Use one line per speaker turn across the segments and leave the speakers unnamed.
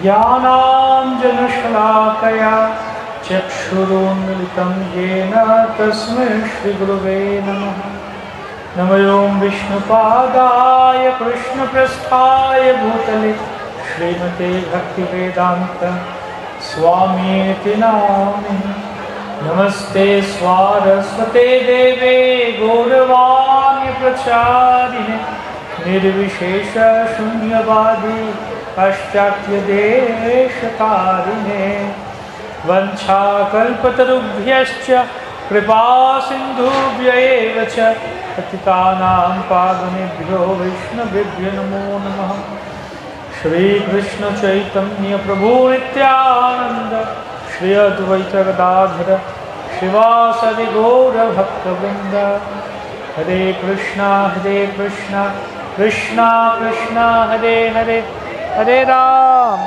ज्ञानाञ्जनशलाकया चक्षुरुन्मिलितं येन तस्मै श्रीगुरवे नमः। नमो विष्णुपादाय कृष्णप्रस्थाय भूतले श्रीमते भक्तिवेदान्त स्वामीति नामिने। नमस्ते स्वारस्वते देवे गौरवाणी प्रचारिणे निर्विशेष शून्यवादी पाश्चात्य देशकारिणे। वंशाकल्पतरुभ्यश्च कृपा सिन्धुभ्यैव च पतितानां पावनेभ्यो वैष्णवेभ्यो नमो नमः। श्री कृष्ण चैतन्य प्रभु नित्यानंद श्री अद्वैत गदाधर शिवासदि गौर भक्तवृंद। हरे कृष्णा कृष्णा कृष्णा हरे हरे, हरे राम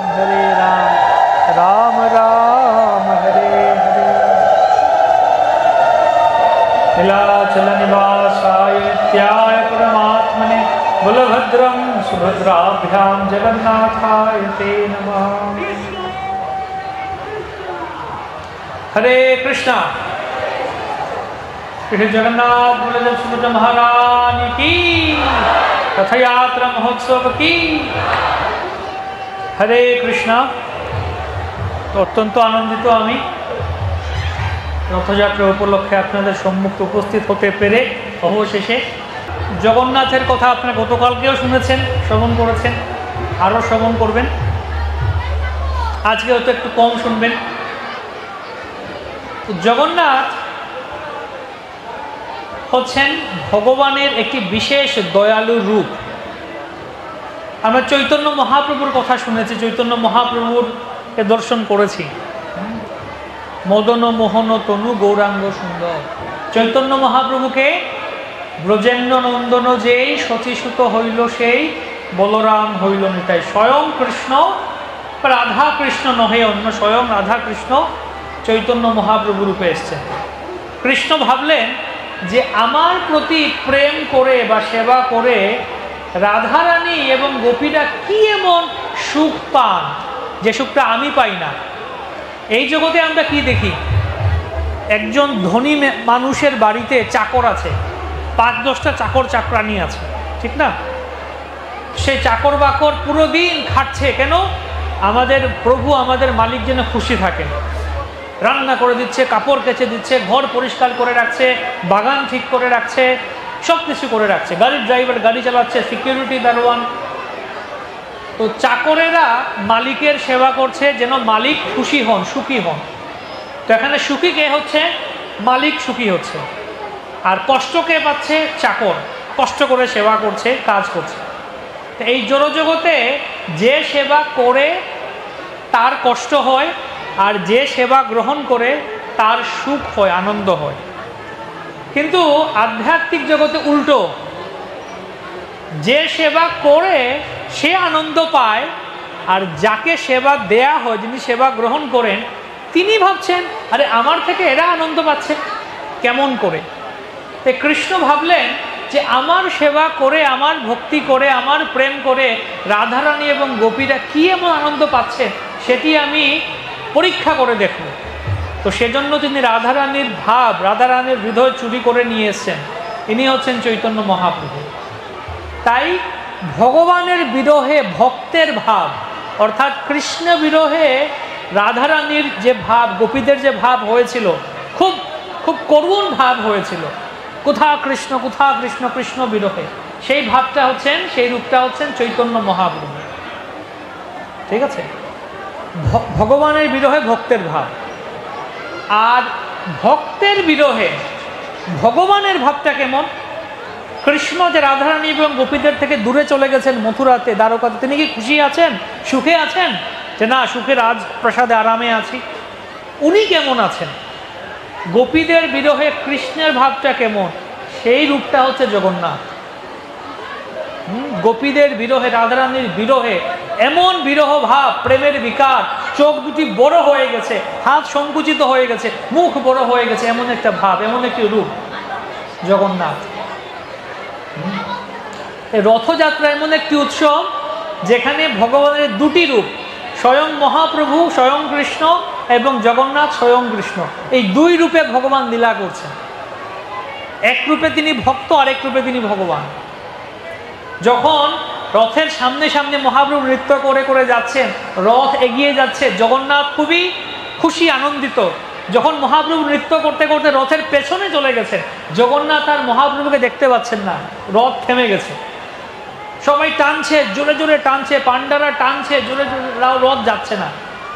राम राम हरे हरे। नीलाचल निवासाय नित्याय परमात्मने बलभद्रं सुभद्राभ्यां जगन्नाथाय ते नमः। हरे कृष्णा। श्री जगन्नाथ बलदेव सुभद्रा महारानी की, रथयात्रा महोत्सव की। हरे कृष्णा। तो अत्यंत आनंदित आमी रथयात्रा उपलक्षे आपनादेर सम्मुखे उपस्थित होते पेरे। अवशेषे जगन्नाथेर कथा आपनारा गतकालकेও শুনেছেন, শ্রবণ করেছেন, আরও শ্রবণ করবেন। আজকে হয়তো একটু কম শুনবেন। জগন্নাথ হচ্ছেন ভগবানের একটি বিশেষ দয়ালু রূপ। আমরা চৈতন্য মহাপ্রভুর কথা শুনেছি, চৈতন্য মহাপ্রভুর কে দর্শন করেছি। মদন মোহন তনু গৌরাঙ্গ সুন্দর। চৈতন্য মহাপ্রভুকে ব্রজেন্দ্র নন্দন যেই শচীসুত হইল সেই বলরাম হইল নিতাই। স্বয়ং কৃষ্ণ, রাধা কৃষ্ণ নহে অন্য, স্বয়ং রাধা কৃষ্ণ চৈতন্য মহাপ্রভু রূপে এসছেন। কৃষ্ণ ভাবলেন যে আমার প্রতি প্রেম করে বা সেবা করে রাধারানী এবং গোপীরা কি এমন সুখ পান যে সুখটা আমি পাই না। এই জগতে আমরা কি দেখি, একজন ধনী মানুষের বাড়িতে চাকর আছে, ৫-১০টা চাকর চাকরানি আছে, ঠিক না? সে চাকর বাকর পুরো দিন খাটছে কেন? আমাদের প্রভু, আমাদের মালিক যেন খুশি থাকেন। রান্না করে দিচ্ছে, কাপড় কেচে দিচ্ছে, ঘর পরিষ্কার করে রাখছে, বাগান ঠিক করে রাখছে, সব কিছু করে রাখছে। গাড়ির ড্রাইভার গাড়ি চালাচ্ছে, সিকিউরিটি দারোয়ান। তো চাকরেরা মালিকের সেবা করছে যেন মালিক খুশি হন, সুখী হন। তো এখানে সুখী কে হচ্ছে? মালিক সুখী হচ্ছে। আর কষ্ট কে পাচ্ছে? চাকর কষ্ট করে সেবা করছে, কাজ করছে। তো এই জড়জগতে যে সেবা করে তার কষ্ট হয়, আর যে সেবা গ্রহণ করে তার সুখ হয়, আনন্দ হয়। কিন্তু আধ্যাত্মিক জগতে উল্টো, যে সেবা করে সে আনন্দ পায়, আর যাকে সেবা দেয়া হয়, যিনি সেবা গ্রহণ করেন, তিনি ভাবছেন আরে আমার থেকে এরা আনন্দ পাচ্ছে কেমন করে। তো কৃষ্ণ ভাবলেন যে আমার সেবা করে, আমার ভক্তি করে, আমার প্রেম করে রাধারানী এবং গোপীরা কি এমন আনন্দ পাচ্ছে সেটি আমি পরীক্ষা করে দেখব। তো সেজন্য তিনি রাধারানীর ভাব, রাধারানীর হৃদয় চুরি করে নিয়ে এসেছেন। ইনি হচ্ছেন চৈতন্য মহাপ্রভু। তাই ভগবানের বিরহে ভক্তের ভাব, অর্থাৎ কৃষ্ণ বিরহে রাধারানীর যে ভাব, গোপীদের যে ভাব হয়েছিল, খুব খুব করুণ ভাব হয়েছিল। কোথা কৃষ্ণ, কোথা কৃষ্ণ, কৃষ্ণ বিরহে, সেই ভাবটা হচ্ছেন, সেই রূপটা হচ্ছেন চৈতন্য মহাপ্রভু। ঠিক আছে? ভগবানের বিরহে ভক্তের ভাব, আর ভক্তের বিরহে ভগবানের ভাবটা কেমন? কৃষ্ণ যে রাধারানী এবং গোপীদের থেকে দূরে চলে গেছেন মথুরাতে, দ্বারকাতে, তিনি কি খুশি আছেন, সুখে আছেন? যে না, সুখে রাজ প্রসাদে আরামে আছি। উনি কেমন আছেন? গোপীদের বিরহে কৃষ্ণের ভাবটা কেমন? সেই রূপটা হচ্ছে জগন্নাথ। গোপীদের বিরহে, রাধারানীর বিরহে এমন বিরহ ভাব, প্রেমের বিকার, চোখ দুটি বড় হয়ে গেছে, হাত সংকুচিত হয়ে গেছে, মুখ বড় হয়ে গেছে, এমন একটা ভাব, এমন একটি রূপ জগন্নাথ। রথযাত্রা এমন একটি উৎসব যেখানে ভগবানের দুটি রূপ স্বয়ং মহাপ্রভু, স্বয়ং কৃষ্ণ এবং জগন্নাথ স্বয়ং কৃষ্ণ, এই দুই রূপে ভগবান লীলা করছেন। এক রূপে তিনি ভক্ত, আরেক রূপে তিনি ভগবান। যখন রথের সামনে সামনে মহাপ্রভু নৃত্য করে করে যাচ্ছেন, রথ এগিয়ে যাচ্ছে, জগন্নাথ খুবই খুশি, আনন্দিত। যখন মহাপ্রভু নৃত্য করতে করতে রথের পেছনে চলে গেছেন, জগন্নাথ আর মহাপ্রভুকে দেখতে পাচ্ছেন না, রথ থেমে গেছে। সবাই টানছে, জোরে জোরে টানছে, পান্ডারা টানছে, জোরে জোরে, রথ যাচ্ছে না।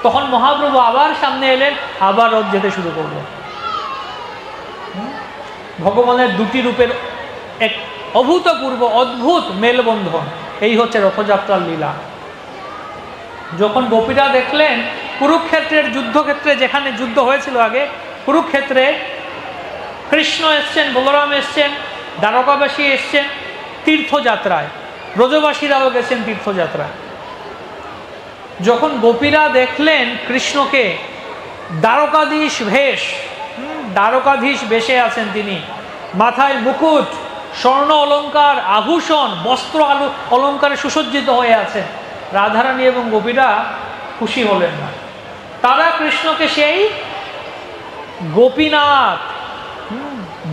তখন মহাপ্রভু আবার সামনে এলেন, আবার রথ যেতে শুরু করলো। ভগবানের দুটি রূপের এক অভূতপূর্ব অদ্ভুত মেলবন্ধন, এই হচ্ছে রথযাত্রার লীলা। যখন গোপীরা দেখলেন কুরুক্ষেত্রের যুদ্ধক্ষেত্রে, যেখানে যুদ্ধ হয়েছিল আগে, কুরুক্ষেত্রে কৃষ্ণ এসছেন, বলরাম এসছেন, দ্বারকাবাসী এসছেন তীর্থযাত্রায়, ব্রজবাসীরাও গেছেন তীর্থযাত্রায়। যখন গোপীরা দেখলেন কৃষ্ণকে দ্বারকাধীশ বেশ, দ্বারকাধীশ বেশে আছেন তিনি, মাথায় মুকুট, স্বর্ণ অলঙ্কার, আভূষণ, বস্ত্র অলঙ্কারে সুসজ্জিত হয়ে আছেন, রাধারানী এবং গোপীরা খুশি হলেন না। তারা কৃষ্ণকে সেই গোপীনাথ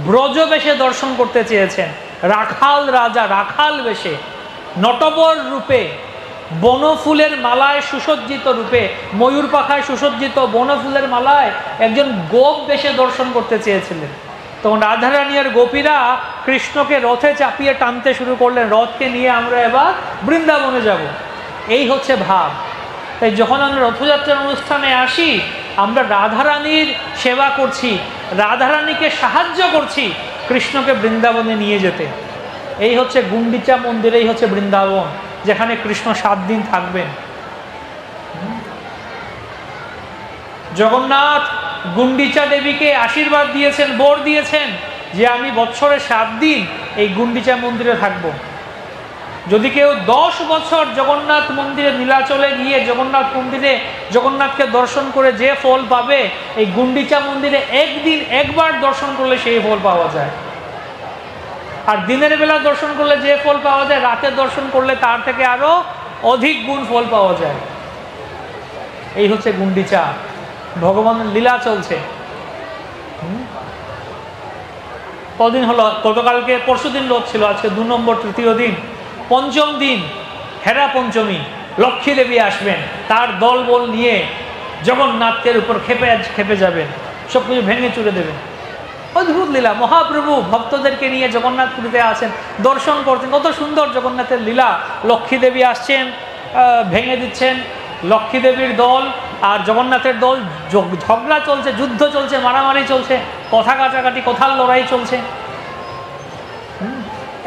ব্রজ বেশে দর্শন করতে চেয়েছেন। রাখাল রাজা, রাখাল বেশে, নটবর রূপে, বনফুলের মালায় সুসজ্জিত রূপে, ময়ূর পাখায় সুসজ্জিত বনফুলের মালায় একজন গোপ বেশে দর্শন করতে চেয়েছিলেন। তখন রাধারানী আর গোপীরা কৃষ্ণকে রথে চাপিয়ে টানতে শুরু করলেন, রথকে নিয়ে আমরা এবার বৃন্দাবনে যাব। এই হচ্ছে ভাব। তাই যখন আমরা রথযাত্রার অনুষ্ঠানে আসি, আমরা রাধারানীর সেবা করছি, রাধারানীকে সাহায্য করছি কৃষ্ণকে বৃন্দাবনে নিয়ে যেতে। এই হচ্ছে গুন্ডিচা মন্দির, এই হচ্ছে বৃন্দাবন, যেখানে কৃষ্ণ 7 দিন থাকবেন। জগন্নাথ গুন্ডিচা দেবীকে আশীর্বাদ দিয়েছেন, বর দিয়েছেন যে আমি বৎসরে 7 দিন এই গুন্ডিচা মন্দিরে থাকব। যদি কেউ 10 বছর জগন্নাথ মন্দিরে নীলাচলে গিয়ে জগন্নাথ মন্দিরে জগন্নাথকে দর্শন করে যে ফল পাবে, এই গুন্ডিচা মন্দিরে একদিন একবার দর্শন করলে সেই ফল পাওয়া যায়। আর দিনের বেলা দর্শন করলে যে ফল পাওয়া যায়, রাতে দর্শন করলে তার থেকে আরো অধিক গুণ ফল পাওয়া যায়। এই হচ্ছে গুন্ডিচা, ভগবানের লীলা চলছে। কদিন হলো, গতকালকে পরশুদিন রথ ছিল, আজকে 2 নম্বর, তৃতীয় দিন, পঞ্চম দিন হেরা পঞ্চমী, লক্ষ্মী দেবী আসবেন, তার দল বল নিয়ে জগন্নাথের উপর খেপে যাবেন, সবকিছু ভেঙে চুরে দেবেন। অদ্ভুত লীলা। মহাপ্রভু ভক্তদেরকে নিয়ে জগন্নাথপুরীতে আসেন, দর্শন করছেন, কত সুন্দর জগন্নাথের লীলা। লক্ষ্মী দেবী আসছেন, ভেঙে দিচ্ছেন, লক্ষ্মী দেবীর দল আর জগন্নাথের দল ঝগড়া চলছে, যুদ্ধ চলছে, মারামারি চলছে, কথা কাটাকাটি, কথার লড়াই চলছে।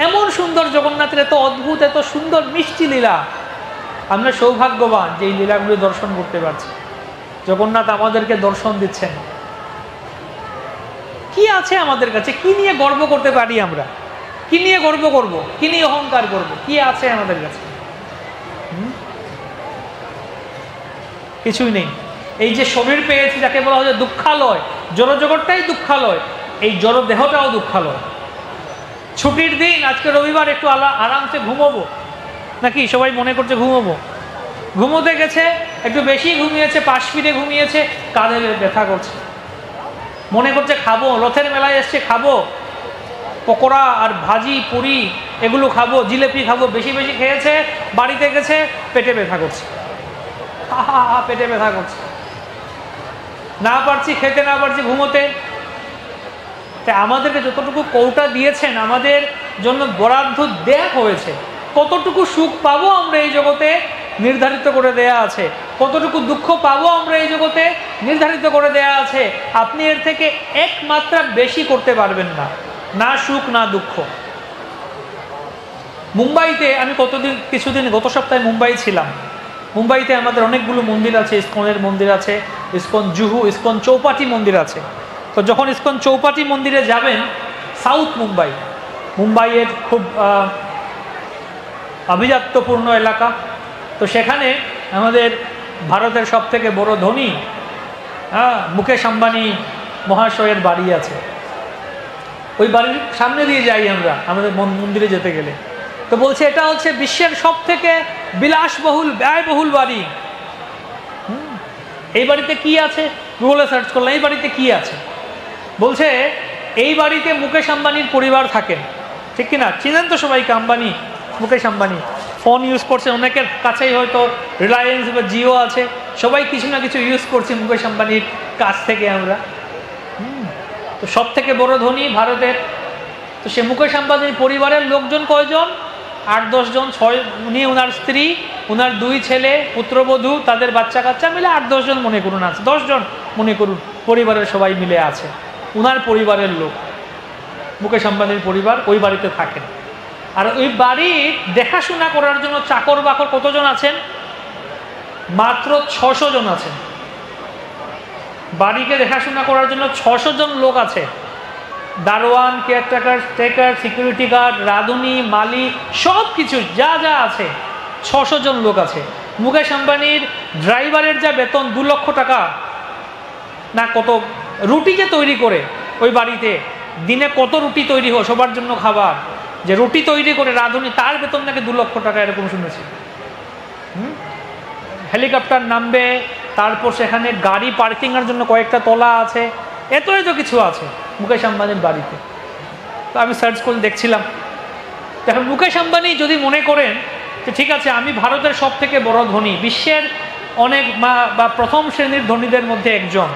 এমন সুন্দর জগন্নাথের এত অদ্ভুত, এত সুন্দর মিষ্টি লীলা। আমরা সৌভাগ্যবান যে এই লীলাগুলি দর্শন করতে পারছি। জগন্নাথ আমাদেরকে দর্শন দিচ্ছেন। কি আছে আমাদের কাছে? কি নিয়ে গর্ব করতে পারি আমরা? কি নিয়ে গর্ব করব? কি নিয়ে অহংকার করব? কি আছে আমাদের কাছে? কিছুই নেই। এই যে শরীর পেয়েছি, যাকে বলা হয় দুঃখালয়, জড়জগৎটাই দুঃখালয়, এই জড় দেহটাও দুঃখালয়। ছুটির দিন, আজকে রবিবার, একটু আরামসে ঘুমোবো, নাকি সবাই মনে করছে ঘুমোবো? ঘুমোতে গেছে, একটু বেশি ঘুমিয়েছে, পাশ ফিরে ঘুমিয়েছে, কাঁধে ব্যথা করছে, মনে করছে খাবো, রথের মেলায় এসছে খাবো, পকোড়া আর ভাজি পুরি এগুলো খাবো, জিলেপি খাবো, বেশি বেশি খেয়েছে, বাড়িতে গেছে পেটে ব্যথা করছে, পেটে ব্যথা করছে, না পারছি খেতে, না পারছি ঘুমোতে। তাই আমাদেরকে যতটুকু কৌটা দিয়েছেন, আমাদের জন্য বরাদ্দ দেয়া হয়েছে, কতটুকু সুখ পাবো আমরা এই জগতে নির্ধারিত করে দেয়া আছে, কতটুকু দুঃখ পাবো আমরা এই জগতে নির্ধারিত করে দেয়া আছে। আপনি এর থেকে এক মাত্রা বেশি করতে পারবেন না, না সুখ না দুঃখ। মুম্বাইতে আমি কিছুদিন গত সপ্তাহে মুম্বাই ছিলাম। মুম্বাইতে আমাদের অনেকগুলো মন্দির আছে, ইস্কনের মন্দির আছে, ইস্কন জুহু, ইস্কন চৌপাটি মন্দির আছে। তো যখন ইস্কন চৌপাটি মন্দিরে যাবেন, সাউথ মুম্বাইয়ের খুব আভিজাত্যপূর্ণ এলাকা, তো সেখানে আমাদের ভারতের সবথেকে বড় ধনী মুকেশ আম্বানি মহাশয়ের বাড়ি আছে। ওই বাড়ির সামনে দিয়ে যাই আমরা আমাদের মন্দিরে যেতে গেলে, তো বলছে এটা হচ্ছে বিশ্বের সবথেকে বিলাসবহুল ব্যয়বহুল বাড়ি। এই বাড়িতে কি আছে, গুগলে সার্চ করলাম এই বাড়িতে কি আছে, বলছে এই বাড়িতে মুকেশ আম্বানির পরিবার থাকেন, ঠিক কিনা? চিনেন তো সবাইকে আম্বানি, মুকেশ আম্বানি। ফোন ইউজ করছেন, অনেকের কাছেই হয়তো রিলায়েন্স বা জিও আছে, সবাই কিছু না কিছু ইউজ করছি মুকেশ আম্বানির কাছ থেকে আমরা। তো সব থেকে বড় ধনী ভারতের। তো সে মুকেশ আম্বানির পরিবারের লোকজন কয়জন? 8-10 জন। 6 উনি, ওনার স্ত্রী, ওনার 2 ছেলে, পুত্রবধূ, তাদের বাচ্চা কাচ্চা মিলে 8-10 জন মনে করুন আছে, 10 জন মনে করুন, পরিবারের সবাই মিলে আছে। ওনার পরিবারের লোক, মুকেশ আম্বানির পরিবার ওই বাড়িতে থাকেন। আর ওই বাড়ির দেখাশোনা করার জন্য চাকর বাকর কতজন আছেন? মাত্র 600 জন আছেন। বাড়িকে দেখাশোনা করার জন্য 600 জন লোক আছে। দারোয়ান, কেয়ারটেকার, টেকার, সিকিউরিটি গার্ড, রাঁধুনি, মালি, সব কিছু যা যা আছে 600 জন লোক আছে। মুকেশ আম্বানির ড্রাইভারের যা বেতন 2 লক্ষ টাকা না, কত রুটি যে তৈরি করে ওই বাড়িতে, দিনে কত রুটি তৈরি হয় সবার জন্য খাবার, যে রুটি তৈরি করে রাঁধুনি, তার বেতন নাকি 2 লক্ষ টাকা, এরকম শুনেছি। হেলিকপ্টার নামবে, তারপর সেখানে গাড়ি পার্কিংয়ের জন্য কয়েকটা তলা আছে, এত কিছু আছে মুকেশ আম্বানির বাড়িতে। তো আমি সার্চ করে দেখছিলাম। এখন মুকেশ আম্বানি যদি মনে করেন যে ঠিক আছে আমি ভারতের সব থেকে বড় ধনী, বিশ্বের অনেক বা প্রথম শ্রেণীর ধনীদের মধ্যে একজন,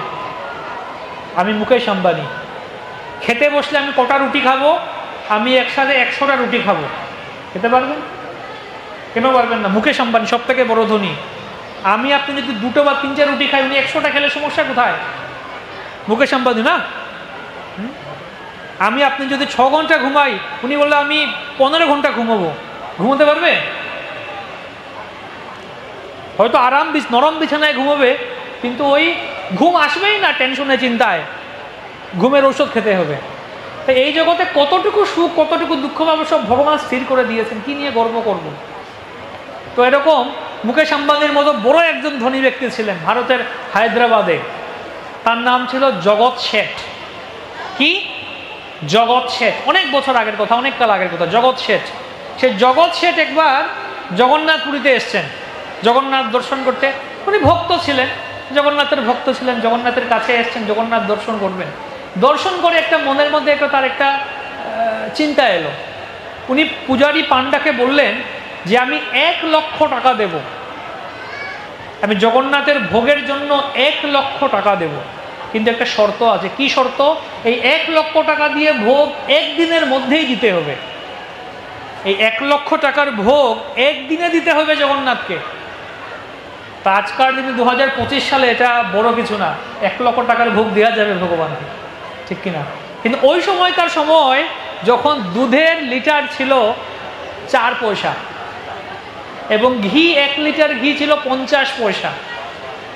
আমি মুকেশ আম্বানি, খেতে বসলে আমি কটা রুটি খাবো? আমি একসাথে 100টা রুটি খাবো। খেতে পারবেন? কেন পারবেন না? মুকেশ আম্বানি সব থেকে বড় ধনী। আমি আপনি যদি 2টো বা 3টে রুটি খাই, উনি 100টা খেলে সমস্যা কোথায়? মুকেশ আম্বানি না? আমি আপনি যদি 6 ঘন্টা ঘুমাই, উনি বললে আমি 15 ঘন্টা ঘুমাবো, ঘুমোতে পারবে? হয়তো নরম বিছানায় ঘুমাবে, কিন্তু ওই ঘুম আসবেই না, টেনশনে চিন্তায় ঘুমের ওষুধ খেতে হবে। তো এই জগতে কতটুকু সুখ কতটুকু দুঃখ পাবো সব ভগবান স্থির করে দিয়েছেন, কি নিয়ে গর্ব করব? তো এরকম মুকেশ আম্বানির মতো বড় একজন ধনী ব্যক্তি ছিলেন ভারতের হায়দ্রাবাদে। তার নাম ছিল জগৎ শেঠ। কি? জগৎ শেঠ। অনেক বছর আগের কথা, অনেক কাল আগের কথা। জগৎ শেঠ, সে জগৎ শেঠ একবার জগন্নাথপুরীতে এসছেন জগন্নাথ দর্শন করতে। উনি ভক্ত ছিলেন, জগন্নাথের ভক্ত ছিলেন, জগন্নাথের কাছে এসছেন জগন্নাথ দর্শন করবেন। দর্শন করে একটা মনের মধ্যে তার একটা চিন্তা এলো। উনি পূজারী পান্ডাকে বললেন যে আমি 1 লক্ষ টাকা দেব, আমি জগন্নাথের ভোগের জন্য 1 লক্ষ টাকা দেব, কিন্তু একটা শর্ত আছে। কি শর্ত? এই 1 লক্ষ টাকা দিয়ে ভোগ একদিনের মধ্যেই দিতে হবে। এই 1 লক্ষ টাকার ভোগ একদিনে দিতে হবে জগন্নাথকে। তা আজকাল দিনে 2025 সালে এটা বড় কিছু না, 1 লক্ষ টাকার ভোগ দেওয়া যাবে ভগবানকে, ঠিক কিনা? কিন্তু ওই সময়কার সময় যখন দুধের লিটার ছিল 4 পয়সা এবং ঘি 1 লিটার ঘি ছিল 50 পয়সা,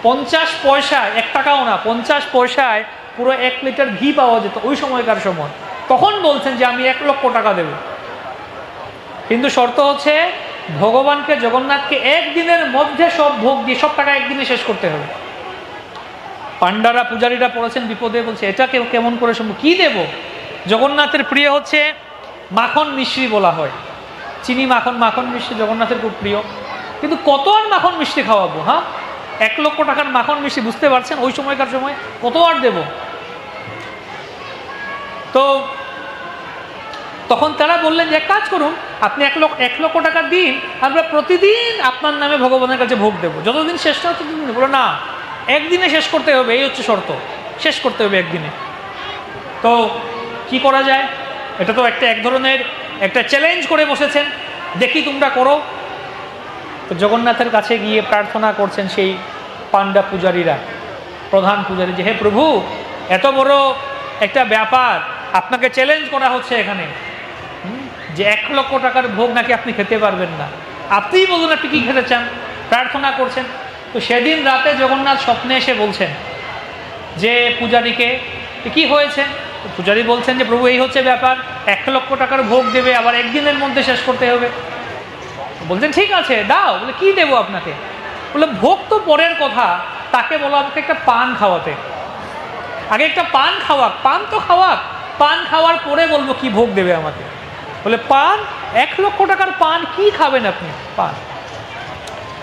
50 পয়সা, 1 টাকাও না, 50 পয়সায় পুরো 1 লিটার ঘি পাওয়া যেত ওই সময়কার সময়। তখন বলছেন যে আমি 1 লক্ষ টাকা দেব, কিন্তু শর্ত হচ্ছে ভগবানকে, জগন্নাথকে একদিনের মধ্যে সব ভোগ দিয়ে সব টাকা একদিনে শেষ করতে হবে। পান্ডারা, পূজারীরা পড়েছেন বিপদে, বলছে এটা কেমন করে সম্ভব? কি দেব? জগন্নাথের প্রিয় হচ্ছে মাখন মিশ্রি বলা হয়, চিনি মাখন, মাখন মিষ্টি জগন্নাথের খুব প্রিয়, কিন্তু কত আর মাখন মিষ্টি খাওয়াবো? হ্যাঁ, 1 লক্ষ টাকার মাখন মিষ্টি, বুঝতে পারছেন ওই সময়কার সময় কত আর দেব? তো তখন তারা বললেন যে এক কাজ করুন, আপনি 1 লক্ষ টাকা দিন, আমরা প্রতিদিন আপনার নামে ভগবানের কাছে ভোগ দেবো, যতদিন শেষ না হচ্ছে ততদিন। বলো না, একদিনে শেষ করতে হবে, এই হচ্ছে শর্ত, শেষ করতে হবে একদিনে। তো কি করা যায়? এটা তো এক ধরনের একটা চ্যালেঞ্জ করে বসেছেন, দেখি তোমরা করো। তো জগন্নাথের কাছে গিয়ে প্রার্থনা করছেন সেই পান্ডা পূজারীরা, প্রধান পূজারী, যে হে প্রভু, এত বড় একটা ব্যাপার, আপনাকে চ্যালেঞ্জ করা হচ্ছে এখানে যে 1 লক্ষ টাকার ভোগ নাকি আপনি খেতে পারবেন না, আপনিই বলুন আপনি কি খেতে চান। প্রার্থনা করছেন। তো সেদিন রাতে জগন্নাথ স্বপ্নে এসে বলছেন যে পূজারীকে, কি হয়েছে? পূজারী বলছেন যে প্রভু এই হচ্ছে ব্যাপার, 1 লক্ষ টাকার ভোগ দেবে, আবার একদিনের মধ্যে শেষ করতে হবে। বলছেন ঠিক আছে দাও। বলে কি দেবো আপনাকে? বলে ভোগ তো পরের কথা, তাকে বলো আমাকে একটা পান খাওয়াতে, আগে একটা পান খাওয়াক, পান তো খাওয়াক, পান খাওয়ার পরে বলবো কি ভোগ দেবে আমাকে। বলে পান? 1 লক্ষ টাকার পান কি খাবেন আপনি? পান।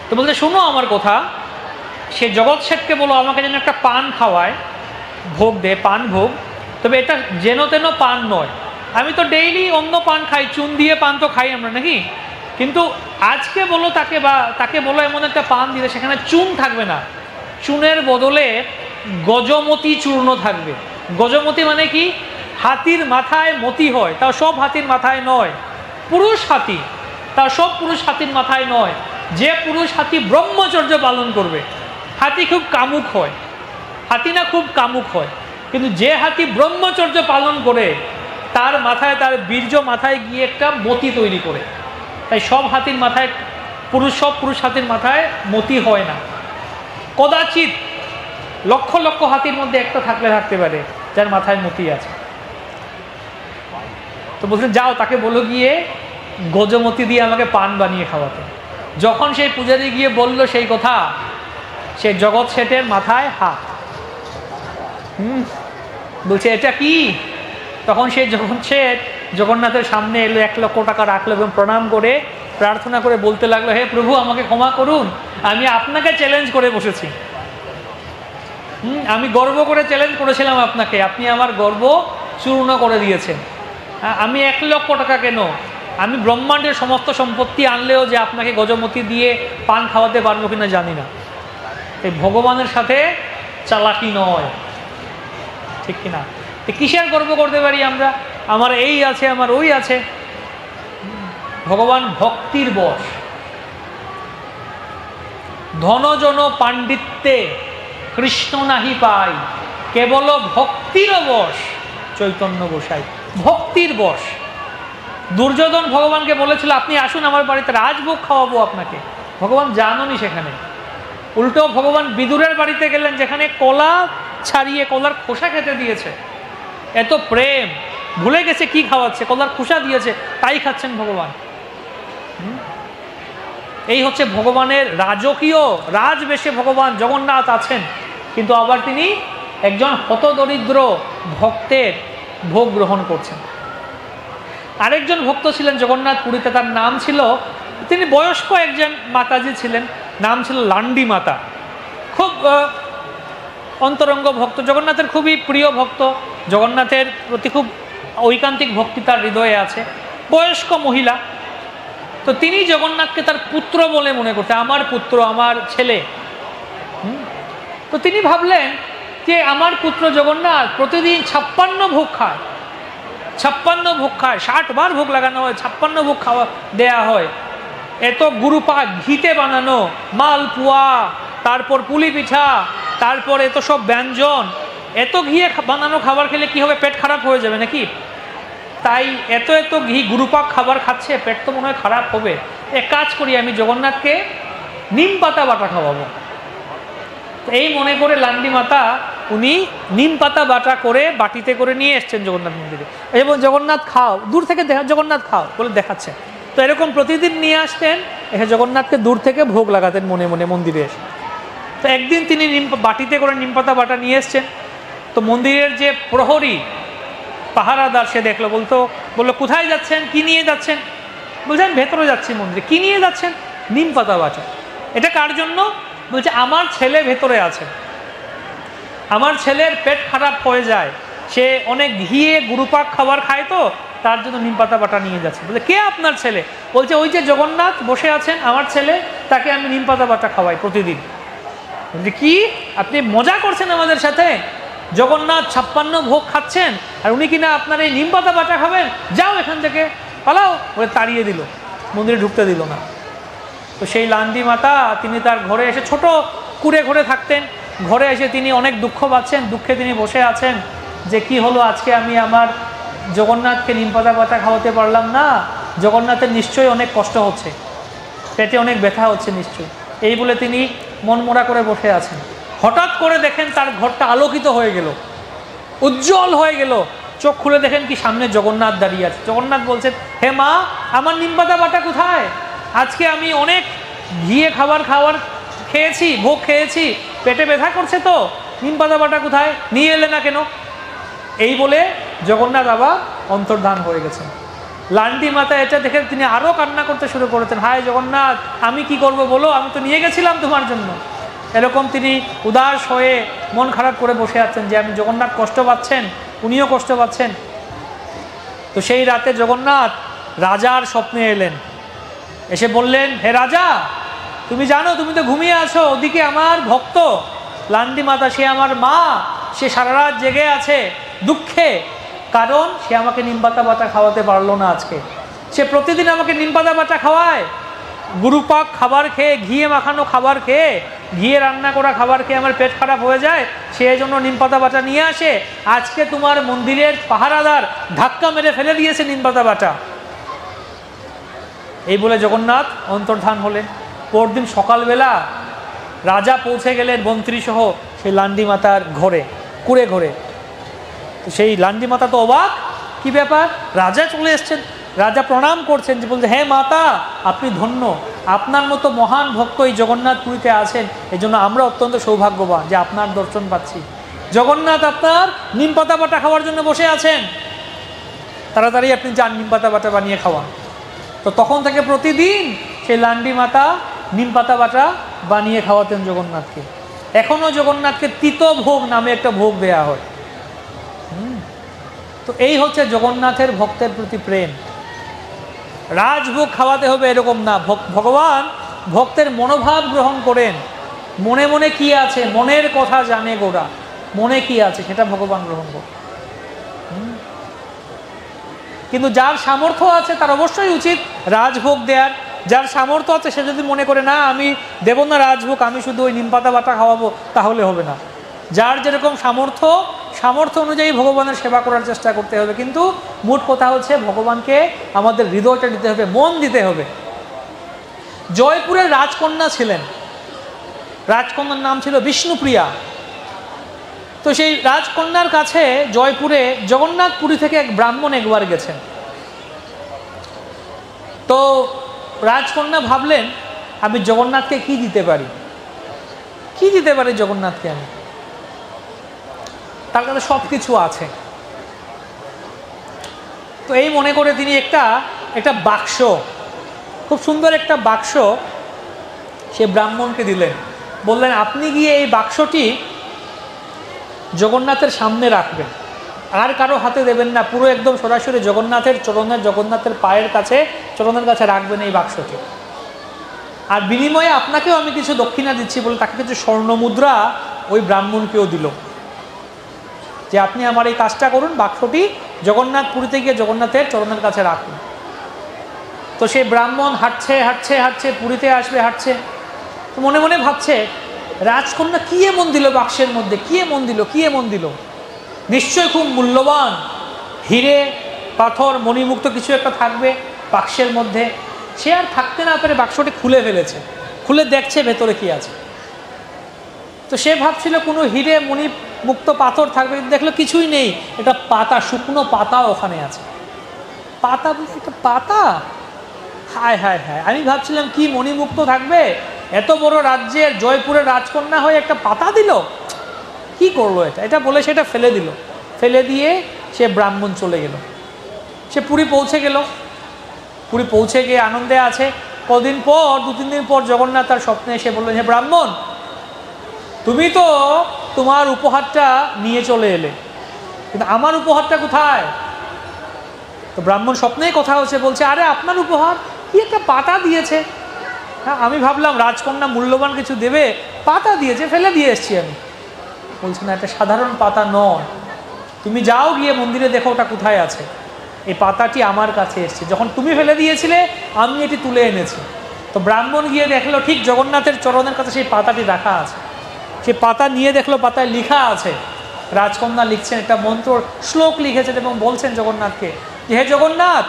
তো বলতে শোনো আমার কথা, সে জগৎ শেঠকে বলো আমাকে যেন একটা পান খাওয়ায়, ভোগ দে, পান ভোগ, তবে এটা যেন তেন পান নয়। আমি তো ডেইলি অন্য পান খাই, চুন দিয়ে পান তো খাই আমরা নাকি, কিন্তু আজকে বলো তাকে, বা তাকে বলো এমন একটা পান দিলে সেখানে চুন থাকবে না, চুনের বদলে গজমতি চূর্ণ থাকবে। গজমতি মানে কি? হাতির মাথায় মতি হয়, তাও সব হাতির মাথায় নয়, পুরুষ হাতি, তাও সব পুরুষ হাতির মাথায় নয়। যে পুরুষ হাতি ব্রহ্মচর্য পালন করবে, হাতি খুব কামুক হয়, হাতি না খুব কামুক হয়, কিন্তু যে হাতি ব্রহ্মচর্য পালন করে তার মাথায়, তার বীর্য মাথায় গিয়ে একটা মতি তৈরি করে। তাই সব হাতির মাথায় সব পুরুষ হাতির মাথায় মতি হয় না। কদাচিৎ লক্ষ লক্ষ হাতির মধ্যে একটা থাকতে পারে যার মাথায় মতি আছে। তো বলছেন যাও তাকে বলো গিয়ে গজমতি দিয়ে আমাকে পান বানিয়ে খাওয়াতে। যখন সেই পূজারি গিয়ে বলল সেই কথা, সে জগৎ শেঠের মাথায় হাত, বলছে এটা কি? তখন সেই জগৎ শেঠ জগন্নাথের সামনে এলো, 1 লক্ষ টাকা রাখলো এবং প্রণাম করে প্রার্থনা করে বলতে লাগলো, হে প্রভু আমাকে ক্ষমা করুন, আমি আপনাকে চ্যালেঞ্জ করে বসেছি, আমি গর্ব করে চ্যালেঞ্জ করেছিলাম আপনাকে, আপনি আমার গর্ব চূর্ণ করে দিয়েছেন। আমি 1 লক্ষ টাকা কেন, আমি ব্রহ্মাণ্ডের সমস্ত সম্পত্তি আনলেও যে আপনাকে গজমতি দিয়ে পান খাওয়াতে পারবো কিনা জানি না। এই ভগবানের সাথে চালাকি নয়, ঠিক কিনা? কিসের গর্ব করতে পারি আমরা? আমার এই আছে, আমার ওই আছে। ভগবান ভক্তির বশ, ধনজন পাণ্ডিত্যে কৃষ্ণ নাহি পাই, কেবল ভক্তির বশ চৈতন্য গোসাই। ভক্তির বশ। দুর্যোধন ভগবানকে বলেছিল আপনি আসুন আমার বাড়িতে, রাজভোগ খাওয়াবো আপনাকে। ভগবান জাননি সেখানে, উল্টো ভগবান বিদুরের বাড়িতে গেলেন যেখানে কলা ছাড়িয়ে কলার খোসা খেতে দিয়েছে। এত প্রেম, ভুলে গেছে কি খাওয়াচ্ছে, কলার খোসা দিয়েছে তাই খাচ্ছেন ভগবান। এই হচ্ছে ভগবানের রাজকীয় রাজবেশে ভগবান জগন্নাথ আছেন, কিন্তু আবার তিনি একজন হতদরিদ্র ভক্তের ভোগ গ্রহণ করছেন। আরেকজন ভক্ত ছিলেন জগন্নাথ পুরীতে, তার নাম ছিল, তিনি বয়স্ক একজন মাতাজি ছিলেন, নাম ছিল লান্ডি মাতা। খুব অন্তরঙ্গ ভক্ত, জগন্নাথের খুবই প্রিয় ভক্ত, জগন্নাথের প্রতি খুব ঐকান্তিক ভক্তি তার হৃদয়ে আছে, বয়স্ক মহিলা। তো তিনি জগন্নাথকে তার পুত্র বলে মনে করতেন, আমার পুত্র, আমার ছেলে। তো তিনি ভাবলেন যে আমার পুত্র জগন্নাথ প্রতিদিন 56 ভোগ খায়, 56 ভোগ খায়, 60 বার ভোগ লাগানো হয়, 56 ভোগ খাওয়া দেয়া হয়, এত গুরুপাক ঘিতে বানানো মালপুয়া, তারপর পুলি পিঠা, তারপর এত সব ব্যঞ্জন, এত ঘিয়ে বানানো খাবার খেলে কি হবে? পেট খারাপ হয়ে যাবে নাকি? তাই এত এত ঘি গুরুপাক খাবার খাচ্ছে, পেট তো মনে হয় খারাপ হবে। এক কাজ করি, আমি জগন্নাথকে নিম পাতা বাটা খাওয়াবো। এই মনে করে লান্ডি মাতা উনি নিম পাতা বাটা করে বাটিতে করে নিয়ে এসছেন জগন্নাথ মন্দিরে, এবং জগন্নাথ খাও, দূর থেকে দেখা, জগন্নাথ খাও বলে দেখাচ্ছে। তো এরকম প্রতিদিন নিয়ে আসতেন, এসে জগন্নাথকে দূর থেকে ভোগ লাগাতেন মনে মনে মন্দিরে এসে। তো একদিন তিনি বাটিতে করে নিম পাতা বাটা নিয়ে এসছেন। তো মন্দিরের যে প্রহরী পাহারাদার সে দেখলো, বললো কোথায় যাচ্ছেন, কি নিয়ে যাচ্ছেন? বলছেন ভেতরে যাচ্ছি মন্দিরে। কি নিয়ে যাচ্ছেন? নিম পাতা বাটা। এটা কার জন্য? বলছে আমার ছেলে ভেতরে আছে, আমার ছেলের পেট খারাপ হয়ে যায়, সে অনেক ঘিয়ে গুরুপাক খাবার খায়, তো তার জন্য নিম পাতা বাটা নিয়ে যাচ্ছে। বলে কে আপনার ছেলে? বলছে ওই যে জগন্নাথ বসে আছেন, আমার ছেলে, তাকে আমি নিম পাতা বাটা খাওয়াই প্রতিদিন। বলছে কি আপনি মজা করছেন আমাদের সাথে? জগন্নাথ 56 ভোগ খাচ্ছেন আর উনি কিনা আপনার এই নিম পাতা বাটা খাবেন? যাও এখান থেকে, পালাও বলে তাড়িয়ে দিল, মন্দিরে ঢুকতে দিল না। তো সেই লান্ডি মাতা তিনি তার ঘরে এসে, ছোট কুড়ে ঘরে থাকতেন, ঘরে এসে তিনি অনেক দুঃখ পাচ্ছেন, দুঃখে তিনি বসে আছেন যে কি হলো আজকে, আমি আমার জগন্নাথকে নিম পাতা বাটা খাওয়াতে পারলাম না, জগন্নাথের নিশ্চয়ই অনেক কষ্ট হচ্ছে, পেটে অনেক ব্যথা হচ্ছে নিশ্চয়ই, এই বলে তিনি মনমরা করে বসে আছেন। হঠাৎ করে দেখেন তার ঘরটা আলোকিত হয়ে গেল, উজ্জ্বল হয়ে গেল। চোখ খুলে দেখেন কি সামনে জগন্নাথ দাঁড়িয়ে আছে। জগন্নাথ বলছেন, হে মা, আমার নিম পাতা বাটা কোথায়? আজকে আমি অনেক ঘিয়ে খাবার খেয়েছি, ভোগ খেয়েছি, পেটে ব্যথা করছে, তো নিম পাতা বাটা কোথায়? নিয়ে এলে না কেন? এই বলে জগন্নাথ আবার অন্তর্ধান হয়ে গেছেন। লান্ডি মাতা এটা দেখে তিনি আরও কান্না করতে শুরু করেছেন, হায় জগন্নাথ, আমি কি করব বলো, আমি তো নিয়ে গেছিলাম তোমার জন্য, এরকম তিনি উদাস হয়ে মন খারাপ করে বসে আছেন যে আমি জগন্নাথ কষ্ট পাচ্ছেন, উনিও কষ্ট পাচ্ছেন। তো সেই রাতে জগন্নাথ রাজার স্বপ্নে এলেন, এসে বললেন, হে রাজা, তুমি জানো তুমি তো ঘুমিয়ে আছো, ওদিকে আমার ভক্ত লান্ডি মাতা, সে আমার মা, সে সারা রাত জেগে আছে দুঃখে, কারণ সে আমাকে নিমপাতা বাটা খাওয়াতে পারলো না আজকে। সে প্রতিদিন আমাকে নিমপাতা বাটা খাওয়ায়, গুরুপাক খাবার খেয়ে, ঘিয়ে মাখানো খাবার খেয়ে, ঘিয়ে রান্না করা খাবার খেয়ে আমার পেট খারাপ হয়ে যায়, সেই জন্য নিমপাতা বাটা নিয়ে আসে। আজকে তোমার মন্দিরের পাহারাদার ধাক্কা মেরে ফেলে দিয়েছে নিমপাতা বাটা। এই বলে জগন্নাথ অন্তর্ধান হলেন। পরদিন সকালবেলা রাজা পৌঁছে গেলেন মন্ত্রী সহ সেই লান্ডি মাতার ঘরে, কুড়ে ঘরে। সেই লান্ডি মাতা তো অবাক, কি ব্যাপার, রাজা চলে এসছেন। রাজা প্রণাম করছেন, যে বলছে, হ্যাঁ মাতা, আপনি ধন্য, আপনার মতো মহান ভক্ত এই জগন্নাথপুরীতে আছেন, এই জন্য আমরা অত্যন্ত সৌভাগ্যবান যে আপনার দর্শন পাচ্ছি। জগন্নাথ আপনার নিমপাতা বাটা খাওয়ার জন্য বসে আছেন, তাড়াতাড়ি আপনি যান, নিমপাতা বাটা বানিয়ে খাওয়ান। তো তখন থেকে প্রতিদিন সেই লান্ডি মাতা নিমপাতা বাটা বানিয়ে খাওয়াতেন জগন্নাথকে। এখনও জগন্নাথকে তিত ভোগ নামে একটা ভোগ দেয়া হয়। তো এই হচ্ছে জগন্নাথের ভক্তের প্রতি প্রেম। রাজভোগ খাওয়াতে হবে এরকম না, ভগবান ভক্তের মনোভাব গ্রহণ করেন। মনে মনে কি আছে, মনের কথা জানে গোরা, মনে কি আছে সেটা ভগবান গ্রহণ করেন। কিন্তু যার সামর্থ্য আছে তার অবশ্যই উচিত রাজভোগ দেয়ার। যার সামর্থ্য আছে সে যদি মনে করে না আমি দেব না রাজভোগ, আমি শুধু ওই নিমপাতা বাটা খাওয়াবো, তাহলে হবে না। যার যেরকম সামর্থ্য অনুযায়ী ভগবানের সেবা করার চেষ্টা করতে হবে। কিন্তু মোট কথা হচ্ছে ভগবানকে আমাদের হৃদয়টা দিতে হবে, মন দিতে হবে। জয়পুরের রাজকন্যা ছিলেন, রাজকন্যার নাম ছিল বিষ্ণুপ্রিয়া। তো সেই রাজকন্যার কাছে জয়পুরে জগন্নাথপুরী থেকে এক ব্রাহ্মণ একবার গেছেন। তো রাজকন্যা ভাবলেন, আমি জগন্নাথকে কি দিতে পারি, কি দিতে পারি জগন্নাথকে আমি, তার কাছে সব কিছু আছে। তো এই মনে করে তিনি একটা বাক্স, খুব সুন্দর একটা বাক্স সে ব্রাহ্মণকে দিলেন। বললেন, আপনি গিয়ে এই বাক্সটি জগন্নাথের সামনে রাখবেন, আর কারো হাতে দেবেন না, পুরো একদম সরাসরি জগন্নাথের চরণের, জগন্নাথের পায়ের কাছে, চরণের কাছে রাখবেন এই বাক্সটি। আর বিনিময়ে আপনাকেও আমি কিছু দক্ষিণা দিচ্ছি বলে তাকে কিছু স্বর্ণ মুদ্রা ওই ব্রাহ্মণকেও দিল, যে আপনি আমার এই কাজটা করুন, বাক্সটি জগন্নাথপুরীতে গিয়ে জগন্নাথের চরণের কাছে রাখুন। তো সেই ব্রাহ্মণ হাঁটছে হাঁটছে হাঁটছে, পুরীতে আসবে হাঁটছে। তো মনে মনে ভাবছে, রাজকন্যা কি এমন দিল বাক্সের মধ্যে, কি এমন দিল, কি এমন দিল, নিশ্চয় খুব মূল্যবান হিরে পাথর মণিমুক্ত কিছু একটা থাকবে বাক্সের মধ্যে। সে আর থাকতে না পেরে বাক্সটি খুলে ফেলেছে, খুলে দেখছে ভেতরে কি আছে। তো সে ভাবছিল কোনো হিরে মণিমুক্ত পাথর থাকবে, দেখলো কিছুই নেই, এটা পাতা, শুকনো পাতা ওখানে আছে। পাতা বলতে একটা পাতা, হায় হায় হায়, আমি ভাবছিলাম কি মণিমুক্ত থাকবে, এত বড় রাজ্যের জয়পুরের রাজকন্যা হয়ে একটা পাতা দিল, কি করলো এটা বলে সেটা ফেলে দিল। ফেলে দিয়ে সে ব্রাহ্মণ চলে গেল। সে পুরী পৌঁছে গেল, পুরী পৌঁছে গিয়ে আনন্দে আছে। কদিন পর, 2-3 দিন পর জগন্নাথ তার স্বপ্নে এসে বললেন, হে ব্রাহ্মণ, তুমি তো তোমার উপহারটা নিয়ে চলে এলে, কিন্তু আমার উপহারটা কোথায়? তো ব্রাহ্মণ স্বপ্নেই কথা হচ্ছে, বলছে, আরে আপনার উপহার কি, একটা পাতা দিয়েছে। হ্যাঁ, আমি ভাবলাম রাজকন্যা মূল্যবান কিছু দেবে, পাতা দিয়েছে, ফেলে দিয়ে এসছি আমি। বলছে, না, এটা সাধারণ পাতা নয়, তুমি যাও গিয়ে মন্দিরে দেখো ওটা কোথায় আছে। এই পাতাটি আমার কাছে এসছে, যখন তুমি ফেলে দিয়েছিলে আমি এটি তুলে এনেছি। তো ব্রাহ্মণ গিয়ে দেখলো ঠিক জগন্নাথের চরণের কাছে সেই পাতাটি রাখা আছে। সে পাতা নিয়ে দেখলো, পাতায় লেখা আছে, রাজকন্যা লিখছেন একটা মন্ত্র শ্লোক লিখেছেন এবং বলছেন জগন্নাথকে যে, হে জগন্নাথ,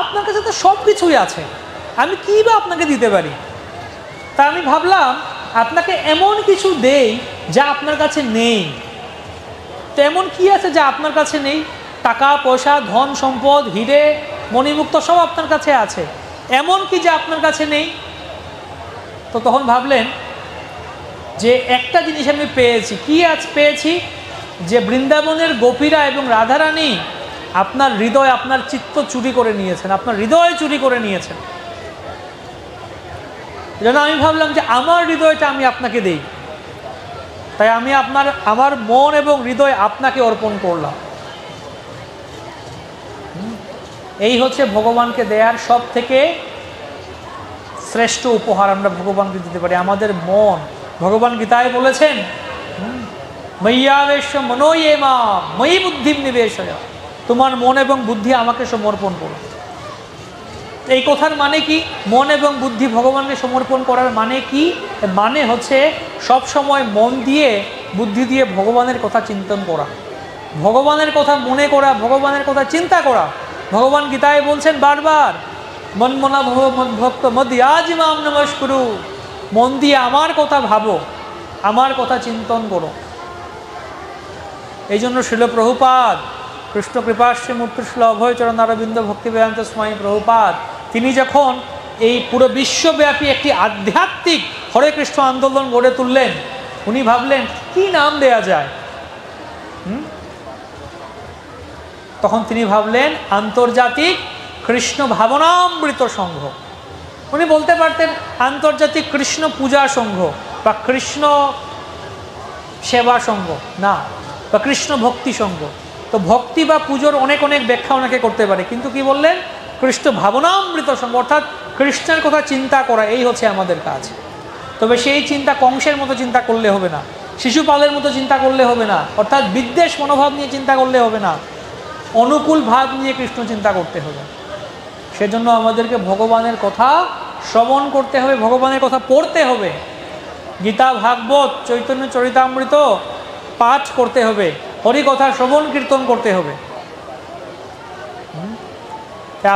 আপনার কাছে তো সব কিছুই আছে, আমি কী বা আপনাকে দিতে পারি। তা আমি ভাবলাম আপনাকে এমন কিছু দেই যা আপনার কাছে নেই। তো এমন কি আছে যা আপনার কাছে নেই? টাকা পয়সা, ধন সম্পদ, হিরে মণিমুক্ত সব আপনার কাছে আছে, এমন কি যা আপনার কাছে নেই? তো তখন ভাবলেন যে একটা জিনিস আমি পেয়েছি। কি আজ পেয়েছি? যে বৃন্দাবনের গোপীরা এবং রাধারানী আপনার হৃদয়, আপনার চিত্ত চুরি করে নিয়েছেন, আপনার হৃদয় চুরি করে নিয়েছেন। যেন আমি ভাবলাম যে আমার হৃদয়টা আমি আপনাকে দেই, তাই আমি আমার মন এবং হৃদয় আপনাকে অর্পণ করলাম। এই হচ্ছে ভগবানকে দেয়ার সব থেকে শ্রেষ্ঠ উপহার আমরা ভগবানকে দিতে পারি, আমাদের মন। ভগবান গীতায় বলেছেন, ময়্যাবেশ মনোয়ে মা ময়ি বুদ্ধিম নিবেশয়, তোমার মন এবং বুদ্ধি আমাকে সমর্পণ করো। এই কথার মানে কি? মন এবং বুদ্ধি ভগবানকে সমর্পণ করার মানে কি? মানে হচ্ছে সব সময় মন দিয়ে বুদ্ধি দিয়ে ভগবানের কথা চিন্তন করা, ভগবানের কথা মনে করা, ভগবানের কথা চিন্তা করা। ভগবান গীতায় বলছেন বারবার, মন মনা ভব মদ্ভক্ত মদ্যাজি মাম নমস্কুরু, মন দিয়ে আমার কথা ভাবো, আমার কথা চিন্তন করো। এই জন্য শিল প্রভুপাদ কৃষ্ণ কৃপাশ্রী মূর্তিশীল অভয়চরণ অরবিন্দ ভক্তি বেদান্ত স্বামী প্রভুপাদ, তিনি যখন এই পুরো বিশ্বব্যাপী একটি আধ্যাত্মিক হরে কৃষ্ণ আন্দোলন গড়ে তুললেন, উনি ভাবলেন কি নাম দেয়া যায়। তখন তিনি ভাবলেন আন্তর্জাতিক কৃষ্ণ ভাবনামৃত সংঘ। উনি বলতে পারতেন আন্তর্জাতিক কৃষ্ণ পূজা সংঘ বা কৃষ্ণ সেবা সংঘ, না, বা কৃষ্ণ ভক্তি সংঘ। তো ভক্তি বা পুজোর অনেক অনেক ব্যাখ্যা ওনাকে করতে পারে, কিন্তু কি বললেন? কৃষ্ণ ভাবনামৃত সংঘ, অর্থাৎ কৃষ্ণের কথা চিন্তা করা, এই হচ্ছে আমাদের কাজ। তবে সেই চিন্তা কংসের মতো চিন্তা করলে হবে না, শিশুপালের মতো চিন্তা করলে হবে না, অর্থাৎ বিদ্বেষ মনোভাব নিয়ে চিন্তা করলে হবে না, অনুকূল ভাব নিয়ে কৃষ্ণ চিন্তা করতে হবে। সেজন্য আমাদেরকে ভগবানের কথা শ্রবণ করতে হবে, ভগবানের কথা পড়তে হবে, গীতা ভাগবত চৈতন্য চরিতামৃত পাঠ করতে হবে, হরিকথা শ্রবণ কীর্তন করতে হবে।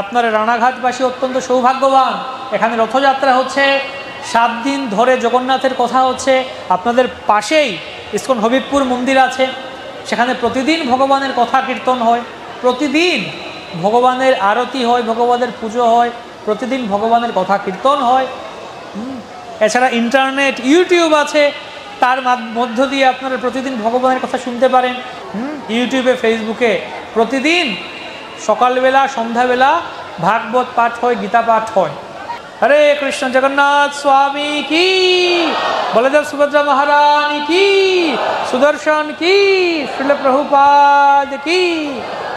আপনারা রানাঘাটবাসী অত্যন্ত সৌভাগ্যবান, এখানে রথযাত্রা হচ্ছে, 7 দিন ধরে জগন্নাথের কথা হচ্ছে। আপনাদের পাশেই ইস্কন হবিবপুর মন্দির আছে, সেখানে প্রতিদিন ভগবানের কথা কীর্তন হয়, প্রতিদিন ভগবানের আরতি হয়, ভগবানের পুজো হয়, প্রতিদিন ভগবানের কথা কীর্তন হয়। এছাড়া ইন্টারনেট ইউটিউব আছে, তার মধ্য দিয়ে আপনারা প্রতিদিন ভগবানের কথা শুনতে পারেন। ইউটিউবে ফেসবুকে প্রতিদিন সকালবেলা সন্ধ্যাবেলা ভাগবত পাঠ হয়, গীতা পাঠ হয়। হরে কৃষ্ণ জগন্নাথ স্বামী কি, বলদেব সুভদ্রা মহারানী কি, সুদর্শন কি, শ্রীল প্রভুপাদ কি,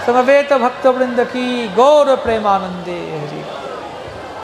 সমবেত ভক্তবৃন্দ কি, গৌর প্রেমানন্দে।